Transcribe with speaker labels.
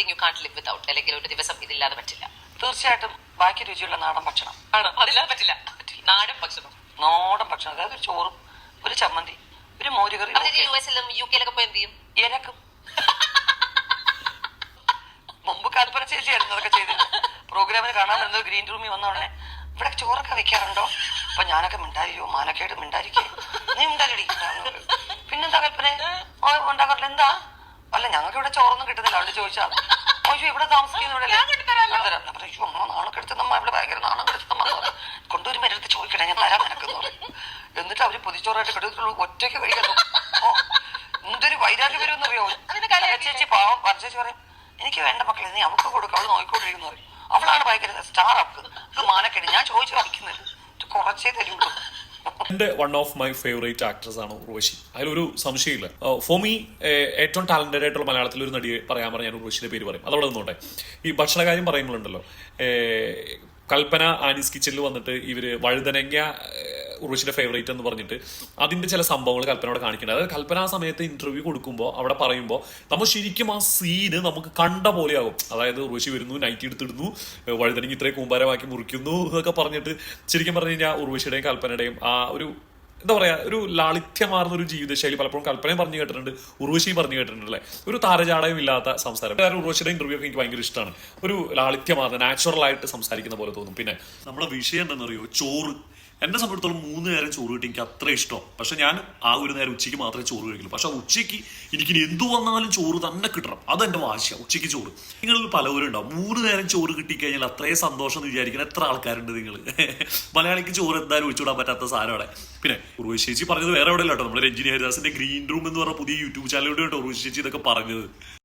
Speaker 1: Something you can't live without, അല്ലെങ്കിൽ ഒരു ദിവസം ഇതില്ലാതെ പറ്റില്ല?
Speaker 2: തീർച്ചയായിട്ടും ബാക്കി രുചിയുള്ള നാടൻ ഭക്ഷണം
Speaker 1: ആണ്, അതില്ലാതെ പറ്റില്ല. നാടൻ ഭക്ഷണം,
Speaker 2: അതായത് ഒരു ചോറും ഒരു ചമ്മന്തി ഒരു മോരുകറി.
Speaker 1: യുഎസിലും യു കെയിലൊക്കെ പോയി എന്ത് ചെയ്യും?
Speaker 2: ഇരക്കും. മുമ്പ് കൽപ്പന ചേച്ചിയായിരുന്നു അതൊക്കെ ചെയ്തത്. പ്രോഗ്രാമിന് കാണാൻ വരുന്നത് ഗ്രീൻ റൂമിൽ വന്നോടനെ ഇവിടെ ചോറൊക്കെ വെക്കാറുണ്ടോ? അപ്പൊ ഞാനൊക്കെ മിണ്ടാരിയോ, മാനക്കേട് മിണ്ടാരിക്കേ, നീ മിണ്ടാരി. പിന്നെന്താ കൽപ്പന ഉണ്ടാക്കാറില്ല? എന്താ? അല്ല ഞങ്ങൾക്ക് ഇവിടെ ചോറൊന്നും കിട്ടുന്നില്ല. അവിടെ ചോദിച്ചാൽ അയ്യോ ഇവിടെ താമസിക്കുന്നവിടെ നാണക്കെടുത്ത് നമ്മ ഇവിടെ ഭയങ്കര നാണക്കെടുത്ത് കൊണ്ടുവരുമ്പോ എൻ്റെ അടുത്ത് ചോദിക്കണേ, ഞാൻ തരാൻ നിനക്കെന്ന് പറയും. എന്നിട്ട് അവര് പൊതിച്ചോറായിട്ട് കിടത്തുള്ളൂ, ഒറ്റയ്ക്ക് കഴിക്കുന്നു. എന്തൊരു വൈരാഗ്യം വരുമെന്ന് അറിയോ? ചേച്ചി പാവം ചേച്ചി പറയും എനിക്ക് വേണ്ട മക്കളെ, നീ അവൾക്ക് കൊടുക്കും, അവൾ നോക്കിക്കൊണ്ടിരിക്കുന്നു പറയും. അവളാണ് ഭയങ്കര സ്റ്റാർ. അവൾക്ക് മാനക്കേട്. ഞാൻ ചോദിച്ചു കളിക്കുന്നത് കുറച്ചേ തരുള്ളൂ.
Speaker 3: എൻ്റെ one of my favourite actress ആണ് ഉർവശി, അതിലൊരു സംശയമില്ല. ഫോർ മീ ഏറ്റവും ടാലന്റഡ് ആയിട്ടുള്ള മലയാളത്തിൽ ഒരു നടിയെ പറയാൻ പറഞ്ഞാൽ ഞാൻ ഉർവശിയുടെ പേര് പറയും. അതവിടെ നിന്നോട്ടെ. ഈ ഭക്ഷണ കാര്യം പറയുമ്പോഴുണ്ടല്ലോ, കൽപ്പന ആനീസ് കിച്ചണിൽ വന്നിട്ട് ഇവര് വഴുതനങ്ങ ഉർവശിയുടെ ഫേവറേറ്റ് എന്ന് പറഞ്ഞിട്ട് അതിന്റെ ചില സംഭവങ്ങൾ കൽപ്പനയോട് കാണിക്കേണ്ടത്. അതായത് കൽപ്പന ആ സമയത്ത് ഇന്റർവ്യൂ കൊടുക്കുമ്പോൾ അവിടെ പറയുമ്പോൾ നമ്മൾ ശരിക്കും ആ സീന് നമുക്ക് കണ്ട പോലെയാകും. അതായത് ഉർവശി വരുന്നു, നൈറ്റി എടുത്തിടുന്നു, വഴുതനങ്ങ ഇത്രയും കൂമ്പാരമാക്കി മുറിക്കുന്നു എന്നൊക്കെ പറഞ്ഞിട്ട് ശരിക്കും പറഞ്ഞു കഴിഞ്ഞാൽ ഉർവശിയുടെയും കൽപ്പനയുടെയും ആ ഒരു എന്താ പറയാ, ഒരു ലാളിത്യമാർന്ന ഒരു ജീവിതശൈലി പലപ്പോഴും കൽപ്പനയും പറഞ്ഞു കേട്ടിട്ടുണ്ട്, ഉർവശിയും പറഞ്ഞു കേട്ടിട്ടുണ്ട് അല്ലേ. ഒരു താരജാടയും ഇല്ലാത്ത സംസാരം. ഉർവശിയുടെ ഇന്റർവ്യൂ ഒക്കെ എനിക്ക് ഭയങ്കര ഇഷ്ടമാണ്. ഒരു ലാളിത്യമാർന്ന നാച്ചുറൽ ആയിട്ട് സംസാരിക്കുന്ന പോലെ തോന്നും. പിന്നെ നമ്മുടെ വിഷയം എന്താണെന്നറിയോ, ചോറ്. എന്നെ സംബന്ധിച്ചിടത്തോളം 3 നേരം ചോറ് കിട്ടി എനിക്ക് അത്ര ഇഷ്ടം. പക്ഷെ ഞാൻ ആ ഒരു നേരം ഉച്ചയ്ക്ക് മാത്രമേ ചോറ് കഴിക്കുള്ളൂ. പക്ഷെ ഉച്ചയ്ക്ക് എനിക്കിനി എന്തു വന്നാലും ചോറ് തന്നെ കിട്ടണം, അതെന്റെ വാശിയാണ്. ഉച്ചയ്ക്ക് ചോറ്. നിങ്ങളിൽ പലവരും ഉണ്ടാവും 3 നേരം ചോറ് കിട്ടിക്കഴിഞ്ഞാൽ അത്രയും സന്തോഷം എന്ന് വിചാരിക്കുന്ന എത്ര ആൾക്കാരുണ്ട് നിങ്ങൾ? മലയാളിക്ക് ചോറ് എന്തായാലും ഒഴിച്ചുവിടാൻ പറ്റാത്ത സാധനമാണ്. പിന്നെ ഉർവശി ചേച്ചി പറഞ്ഞത് വേറെ എവിടെ കേട്ടോ, നമ്മുടെ രഞ്ജിനി ഹരിദാസിന്റെ ഗ്രീൻ റൂം എന്ന് പറഞ്ഞ പുതിയ യൂട്യൂബ് ചാനലിലൂടെ കേട്ടോ ഉർവശി ചേച്ചി ഇതൊക്കെ പറഞ്ഞത്.